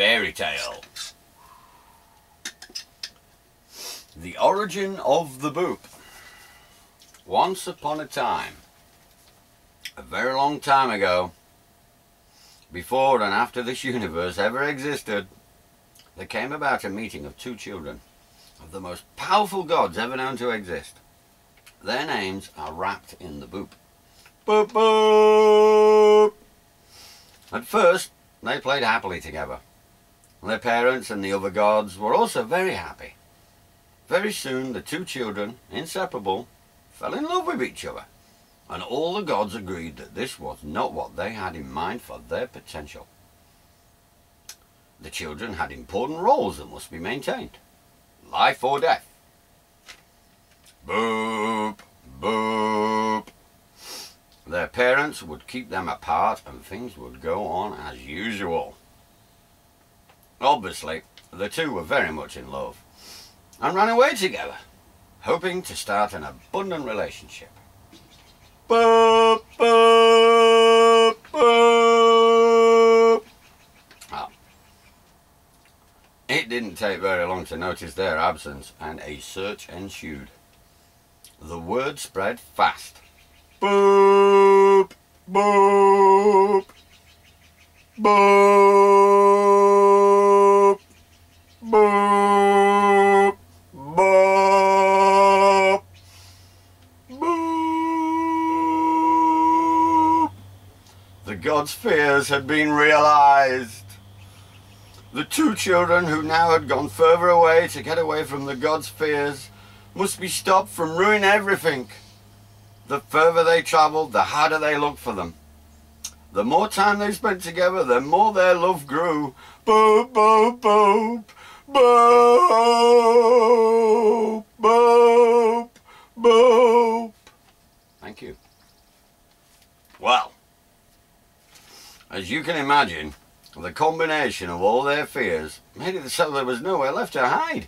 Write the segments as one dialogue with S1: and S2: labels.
S1: fairy tale. The origin of the boop. Once upon a time, a very long time ago, before and after this universe ever existed, there came about a meeting of two children of the most powerful gods ever known to exist. Their names are wrapped in the boop. Boop boop! At first, they played happily together. Their parents and the other gods were also very happy. Very soon, the two children, inseparable, fell in love with each other, and all the gods agreed that this was not what they had in mind for their potential. The children had important roles that must be maintained. Life or death. Boop, boop. Their parents would keep them apart and things would go on as usual. Obviously, the two were very much in love and ran away together, hoping to start an abundant relationship. Boop, boop, boop. Well, it didn't take very long to notice their absence, and a search ensued. The word spread fast. Boop, boop, boop, boop, boop, boop. The gods' fears had been realized. The two children who now had gone further away to get away from the gods' fears must be stopped from ruining everything. The further they travelled, the harder they looked for them. The more time they spent together, the more their love grew. Boop, boop, boop, boop, boop, boop. Thank you. Well, as you can imagine, the combination of all their fears made it so there was nowhere left to hide.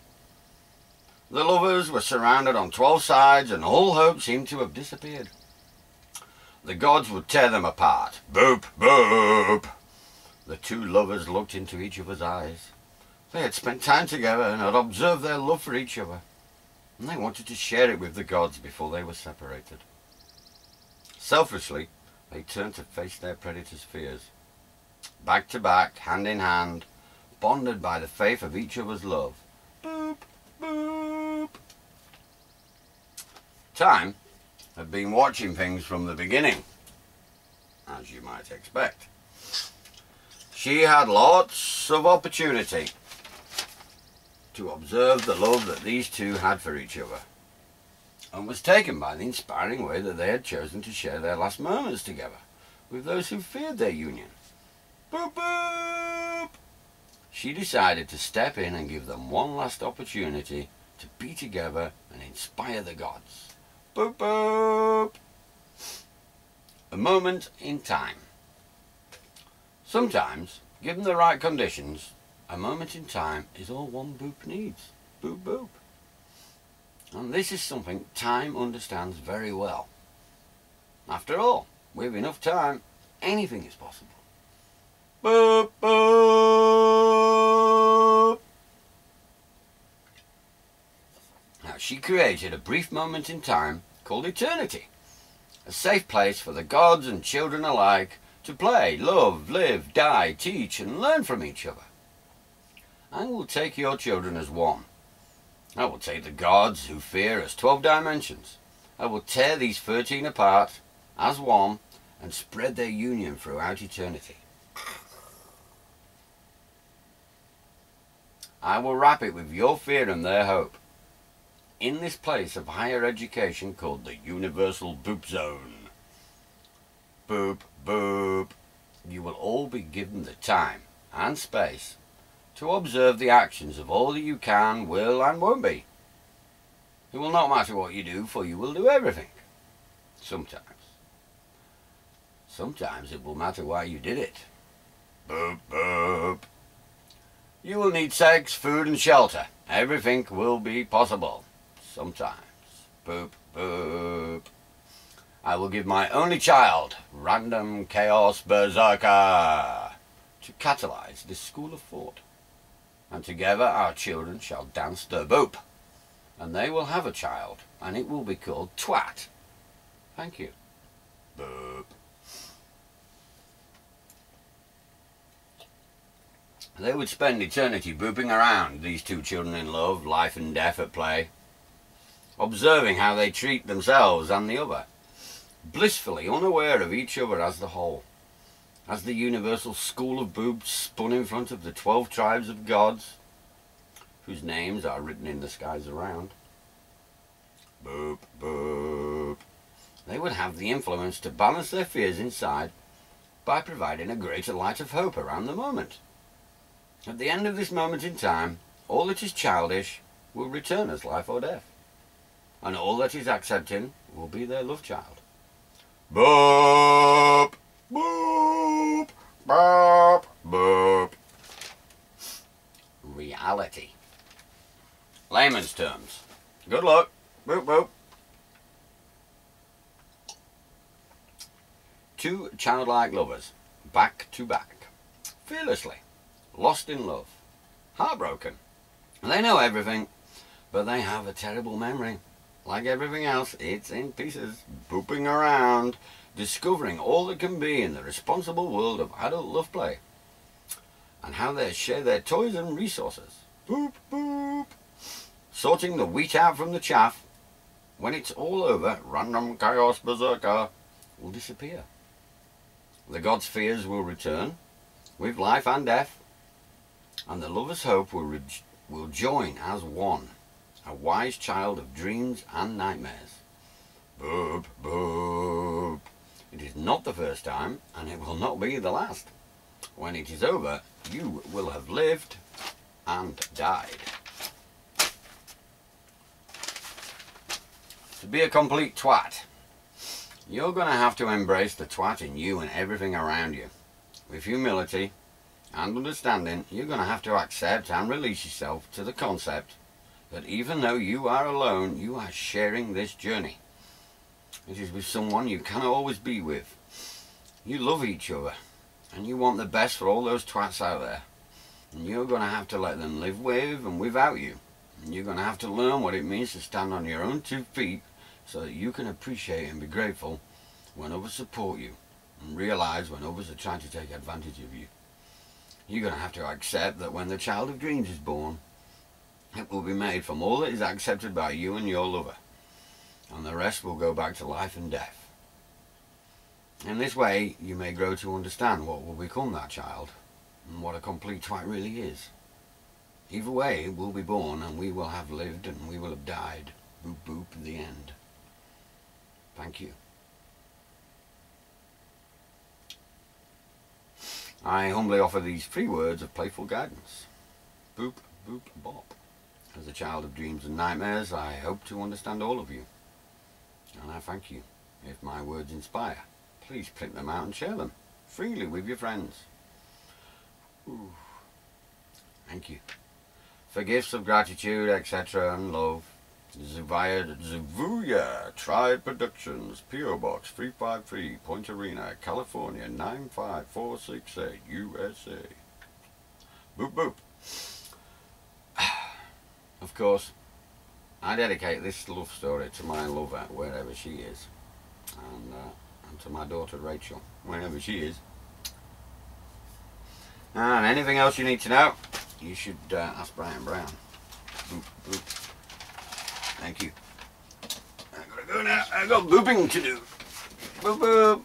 S1: The lovers were surrounded on 12 sides and all hope seemed to have disappeared. The gods would tear them apart. Boop, boop. The two lovers looked into each other's eyes. They had spent time together and had observed their love for each other, and they wanted to share it with the gods before they were separated. Selfishly, they turned to face their predators' fears. Back to back, hand in hand, bonded by the faith of each other's love. Boop, boop. Time had been watching things from the beginning, as you might expect. She had lots of opportunity to observe the love that these two had for each other, and was taken by the inspiring way that they had chosen to share their last moments together with those who feared their union. Boop, boop. She decided to step in and give them one last opportunity to be together and inspire the gods. Boop, boop. A moment in time. Sometimes, given the right conditions, a moment in time is all one boop needs. Boop, boop. And this is something time understands very well. After all, with enough time, anything is possible. Boop, boop. Now, she created a brief moment in time called eternity, a safe place for the gods and children alike to play, love, live, die, teach, and learn from each other. I will take your children as one. I will take the gods who fear as 12 dimensions. I will tear these 13 apart as one and spread their union throughout eternity. I will wrap it with your fear and their hope. In this place of higher education called the Universal Boop Zone. Boop, boop. You will all be given the time and space to observe the actions of all that you can, will, and won't be. It will not matter what you do, for you will do everything. Sometimes. Sometimes it will matter why you did it. Boop, boop. You will need sex, food, and shelter. Everything will be possible. Sometimes. Boop, boop. I will give my only child, Random Chaos Berserker, to catalyse this school of thought. And together our children shall dance the boop. And they will have a child, and it will be called Twat. Thank you. Boop. They would spend eternity booping around, these two children in love, life and death at play, observing how they treat themselves and the other, blissfully unaware of each other as the whole, as the universal school of boobs spun in front of the 12 tribes of gods, whose names are written in the skies around. Boop, boop. They would have the influence to balance their fears inside by providing a greater light of hope around the moment. At the end of this moment in time, all that is childish will return as life or death, and all that is accepting will be their love child. Boop, boop, boop, boop. Reality. Layman's terms. Good luck. Boop, boop. Two childlike lovers, back to back, fearlessly, lost in love, heartbroken. They know everything, but they have a terrible memory. Like everything else, it's in pieces, booping around, discovering all that can be in the responsible world of adult love play, and how they share their toys and resources. Boop, boop. Sorting the wheat out from the chaff. When it's all over, random chaos berserker will disappear. The god's fears will return, with life and death, and the lover's hope will join as one, a wise child of dreams and nightmares. Boop, boop. It is not the first time, and it will not be the last. When it is over, you will have lived and died. To be a complete twat, you're going to have to embrace the twat in you and everything around you. With humility and understanding, you're going to have to accept and release yourself to the concept that even though you are alone, you are sharing this journey. It is with someone you cannot always be with. You love each other, and you want the best for all those twats out there. And you're going to have to let them live with and without you. And you're going to have to learn what it means to stand on your own 2 feet so that you can appreciate and be grateful when others support you, and realize when others are trying to take advantage of you. You're going to have to accept that when the child of dreams is born, it will be made from all that is accepted by you and your lover, and the rest will go back to life and death. In this way, you may grow to understand what will become that child, and what a complete twat really is. Either way, we'll be born, and we will have lived, and we will have died. Boop, boop, the end. Thank you. I humbly offer these 3 words of playful guidance. Boop, boop, bop. As a child of dreams and nightmares, I hope to understand all of you. And I thank you. If my words inspire, please print them out and share them freely with your friends. Ooh. Thank you. For gifts of gratitude, etc. and love, via Zavuya Tribe Productions, P.O. Box 353, Point Arena, California 95468, USA. Boop, boop. Of course, I dedicate this love story to my lover, wherever she is, and to my daughter Rachel, wherever she is. And anything else you need to know, you should ask Brian Brown. Boop, boop. Thank you. I gotta go now. I got booping to do. Boop, boop.